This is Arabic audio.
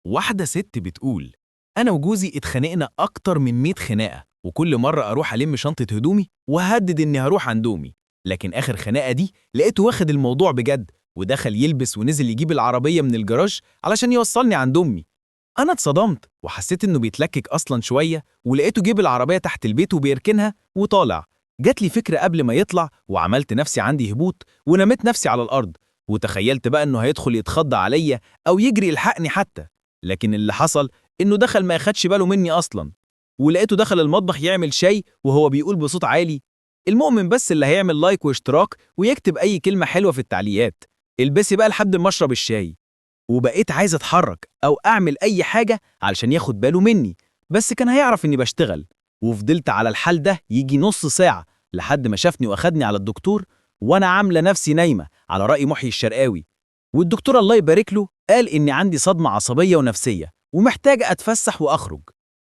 واحدة ست بتقول: أنا وجوزي اتخانقنا أكتر من 100 خناقة، وكل مرة أروح ألم شنطة هدومي وهدد إني هروح عند أمي، لكن آخر خناقة دي لقيته واخد الموضوع بجد ودخل يلبس ونزل يجيب العربية من الجراج علشان يوصلني عند أمي. أنا اتصدمت وحسيت إنه بيتلكك أصلا شوية، ولقيته جيب العربية تحت البيت وبيركنها وطالع. جات لي فكرة قبل ما يطلع وعملت نفسي عندي هبوط ونمت نفسي على الأرض، وتخيلت بقى إنه هيدخل يتخضى عليا أو يجري يلحقني حتى. لكن اللي حصل إنه دخل ما ياخدش باله مني أصلا، ولقيته دخل المطبخ يعمل شاي وهو بيقول بصوت عالي: المؤمن بس اللي هيعمل لايك واشتراك ويكتب أي كلمة حلوة في التعليقات. البسي بقى لحد ما أشرب الشاي. وبقيت عايز أتحرك أو أعمل أي حاجة علشان ياخد باله مني، بس كان هيعرف إني بشتغل. وفضلت على الحال ده يجي نص ساعة لحد ما شافني وأخدني على الدكتور، وأنا عاملة نفسي نايمة على رأي محيي الشرقاوي. والدكتور الله يبارك له قال إني عندي صدمة عصبية ونفسية ومحتاجة أتفسح وأخرج.